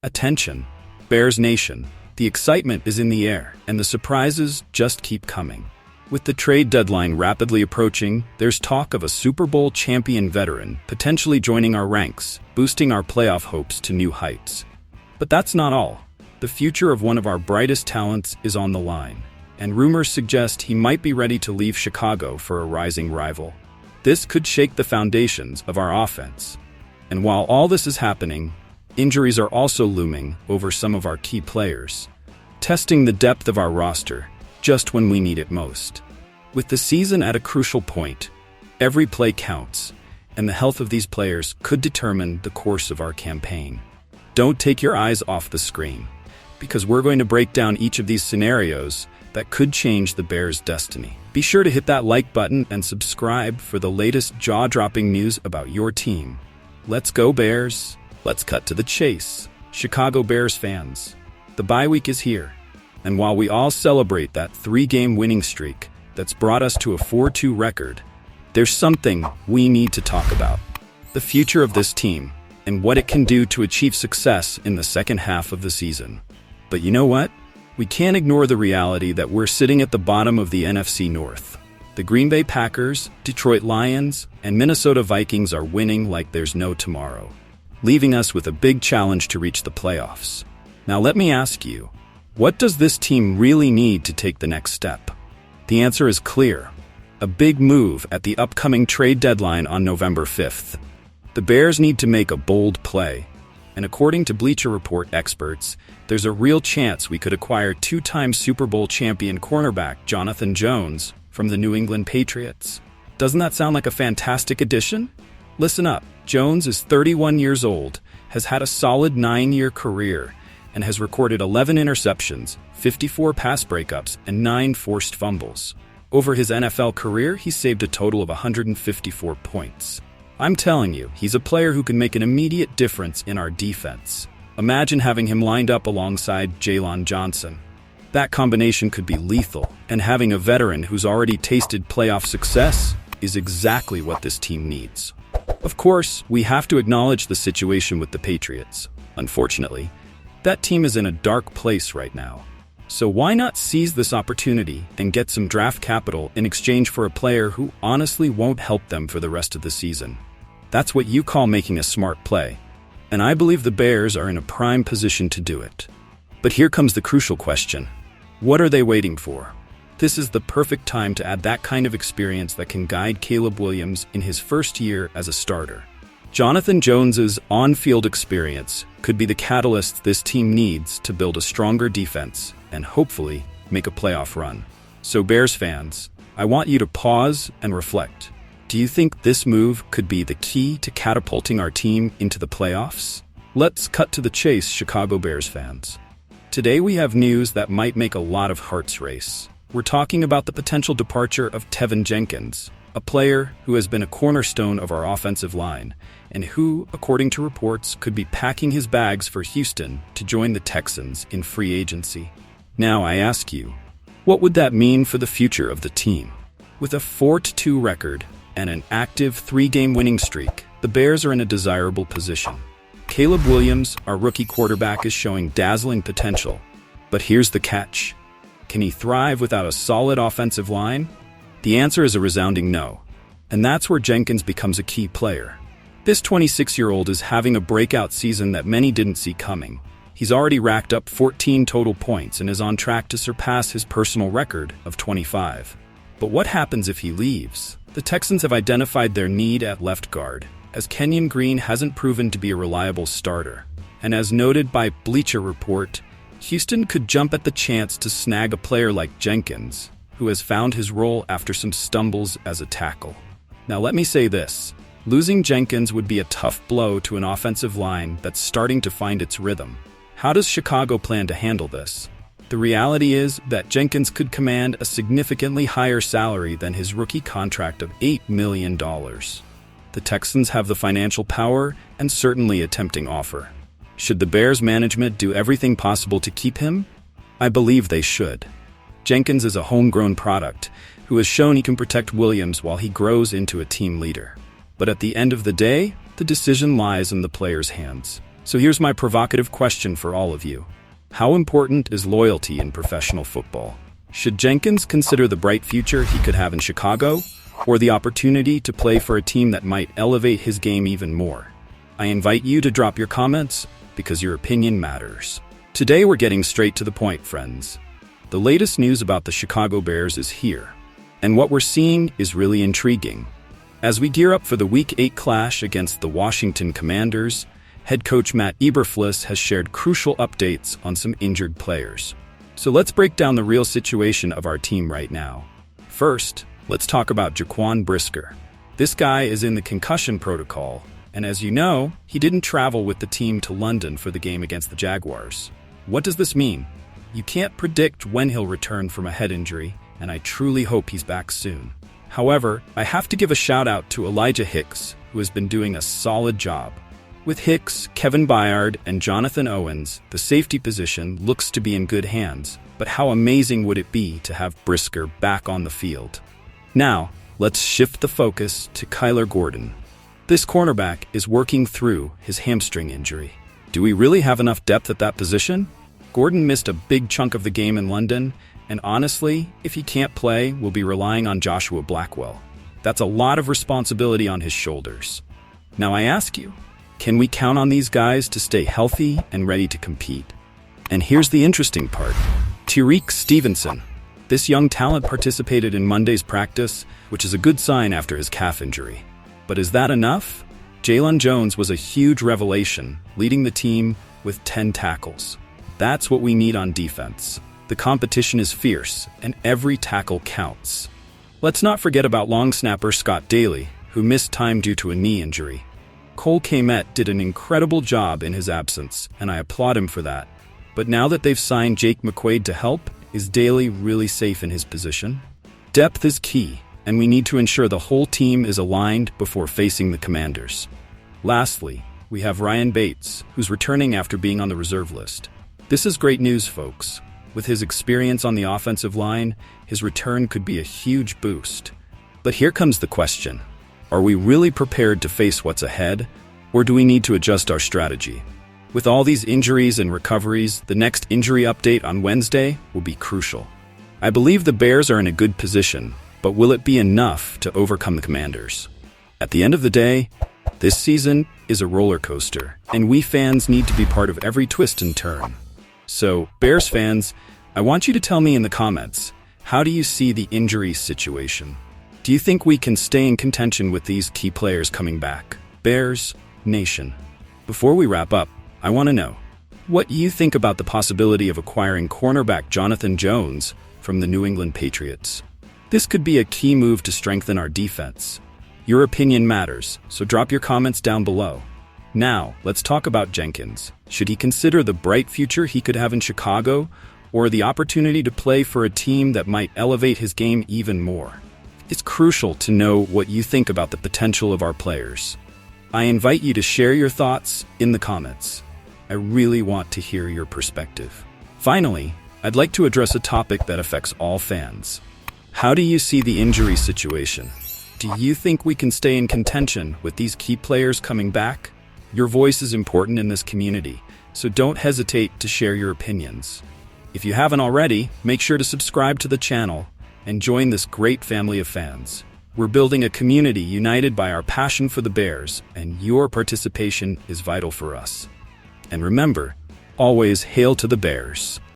Attention, Bears Nation. The excitement is in the air, and the surprises just keep coming. With the trade deadline rapidly approaching, there's talk of a Super Bowl champion veteran potentially joining our ranks, boosting our playoff hopes to new heights. But that's not all. The future of one of our brightest talents is on the line, and rumors suggest he might be ready to leave Chicago for a rising rival. This could shake the foundations of our offense. And while all this is happening, injuries are also looming over some of our key players, testing the depth of our roster just when we need it most. With the season at a crucial point, every play counts, and the health of these players could determine the course of our campaign. Don't take your eyes off the screen, because we're going to break down each of these scenarios that could change the Bears' destiny. Be sure to hit that like button and subscribe for the latest jaw-dropping news about your team. Let's go, Bears! Let's cut to the chase. Chicago Bears fans, the bye week is here, and while we all celebrate that 3-game winning streak that's brought us to a 4-2 record, there's something we need to talk about. The future of this team, and what it can do to achieve success in the second half of the season. But you know what? We can't ignore the reality that we're sitting at the bottom of the NFC North. The Green Bay Packers, Detroit Lions, and Minnesota Vikings are winning like there's no tomorrow, leaving us with a big challenge to reach the playoffs. Now let me ask you, what does this team really need to take the next step? The answer is clear. A big move at the upcoming trade deadline on November 5th. The Bears need to make a bold play, and according to Bleacher Report experts, there's a real chance we could acquire 2-time Super Bowl champion cornerback Jonathan Jones from the New England Patriots. Doesn't that sound like a fantastic addition? Listen up, Jones is 31 years old, has had a solid 9-year career, and has recorded 11 interceptions, 54 pass breakups, and 9 forced fumbles. Over his NFL career, he saved a total of 154 points. I'm telling you, he's a player who can make an immediate difference in our defense. Imagine having him lined up alongside Jalen Johnson. That combination could be lethal, and having a veteran who's already tasted playoff success is exactly what this team needs. Of course, we have to acknowledge the situation with the Patriots. Unfortunately, that team is in a dark place right now. So why not seize this opportunity and get some draft capital in exchange for a player who honestly won't help them for the rest of the season? That's what you call making a smart play, and I believe the Bears are in a prime position to do it. But here comes the crucial question. What are they waiting for? This is the perfect time to add that kind of experience that can guide Caleb Williams in his first year as a starter. Jonathan Jones's on-field experience could be the catalyst this team needs to build a stronger defense and hopefully make a playoff run. So Bears fans, I want you to pause and reflect. Do you think this move could be the key to catapulting our team into the playoffs? Let's cut to the chase, Chicago Bears fans. Today we have news that might make a lot of hearts race. We're talking about the potential departure of Tevin Jenkins, a player who has been a cornerstone of our offensive line, and who, according to reports, could be packing his bags for Houston to join the Texans in free agency. Now I ask you, what would that mean for the future of the team? With a 4-2 record and an active 3-game winning streak, the Bears are in a desirable position. Caleb Williams, our rookie quarterback, is showing dazzling potential. But here's the catch. Can he thrive without a solid offensive line? The answer is a resounding no. And that's where Jenkins becomes a key player. This 26-year-old is having a breakout season that many didn't see coming. He's already racked up 14 total points and is on track to surpass his personal record of 25. But what happens if he leaves? The Texans have identified their need at left guard, as Kenyon Green hasn't proven to be a reliable starter. And as noted by Bleacher Report, Houston could jump at the chance to snag a player like Jenkins, who has found his role after some stumbles as a tackle. Now let me say this. Losing Jenkins would be a tough blow to an offensive line that's starting to find its rhythm. How does Chicago plan to handle this? The reality is that Jenkins could command a significantly higher salary than his rookie contract of $8 million. The Texans have the financial power and certainly a tempting offer. Should the Bears management do everything possible to keep him? I believe they should. Jenkins is a homegrown product who has shown he can protect Williams while he grows into a team leader. But at the end of the day, the decision lies in the player's hands. So here's my provocative question for all of you. How important is loyalty in professional football? Should Jenkins consider the bright future he could have in Chicago, or the opportunity to play for a team that might elevate his game even more? I invite you to drop your comments, because your opinion matters. Today we're getting straight to the point, friends. The latest news about the Chicago Bears is here, and what we're seeing is really intriguing. As we gear up for the Week 8 clash against the Washington Commanders, head coach Matt Eberflus has shared crucial updates on some injured players. So let's break down the real situation of our team right now. First, let's talk about Jaquan Brisker. This guy is in the concussion protocol, and as you know, he didn't travel with the team to London for the game against the Jaguars. What does this mean? You can't predict when he'll return from a head injury, and I truly hope he's back soon. However, I have to give a shout out to Elijah Hicks, who has been doing a solid job. With Hicks, Kevin Byard, and Jonathan Owens, the safety position looks to be in good hands, but how amazing would it be to have Brisker back on the field? Now, let's shift the focus to Kyler Gordon. This cornerback is working through his hamstring injury. Do we really have enough depth at that position? Gordon missed a big chunk of the game in London, and honestly, if he can't play, we'll be relying on Joshua Blackwell. That's a lot of responsibility on his shoulders. Now I ask you, can we count on these guys to stay healthy and ready to compete? And here's the interesting part. Tariq Stevenson. This young talent participated in Monday's practice, which is a good sign after his calf injury. But is that enough? Jalen Jones was a huge revelation, leading the team with 10 tackles. That's what we need on defense. The competition is fierce, and every tackle counts. Let's not forget about long snapper Scott Daly, who missed time due to a knee injury. Cole Kmet did an incredible job in his absence, and I applaud him for that. But now that they've signed Jake McQuaid to help, is Daly really safe in his position? Depth is key, and we need to ensure the whole team is aligned before facing the Commanders. Lastly, we have Ryan Bates, who's returning after being on the reserve list. This is great news, folks. With his experience on the offensive line, his return could be a huge boost. But here comes the question. Are we really prepared to face what's ahead, or do we need to adjust our strategy? With all these injuries and recoveries, the next injury update on Wednesday will be crucial. I believe the Bears are in a good position, but will it be enough to overcome the Commanders? At the end of the day, this season is a roller coaster, and we fans need to be part of every twist and turn. So, Bears fans, I want you to tell me in the comments, how do you see the injury situation? Do you think we can stay in contention with these key players coming back? Bears Nation. Before we wrap up, I want to know what you think about the possibility of acquiring cornerback Jonathan Jones from the New England Patriots. This could be a key move to strengthen our defense. Your opinion matters, so drop your comments down below. Now, let's talk about Jenkins. Should he consider the bright future he could have in Chicago, or the opportunity to play for a team that might elevate his game even more? It's crucial to know what you think about the potential of our players. I invite you to share your thoughts in the comments. I really want to hear your perspective. Finally, I'd like to address a topic that affects all fans. How do you see the injury situation? Do you think we can stay in contention with these key players coming back? Your voice is important in this community, so don't hesitate to share your opinions. If you haven't already, make sure to subscribe to the channel and join this great family of fans. We're building a community united by our passion for the Bears, and your participation is vital for us. And remember, always hail to the Bears.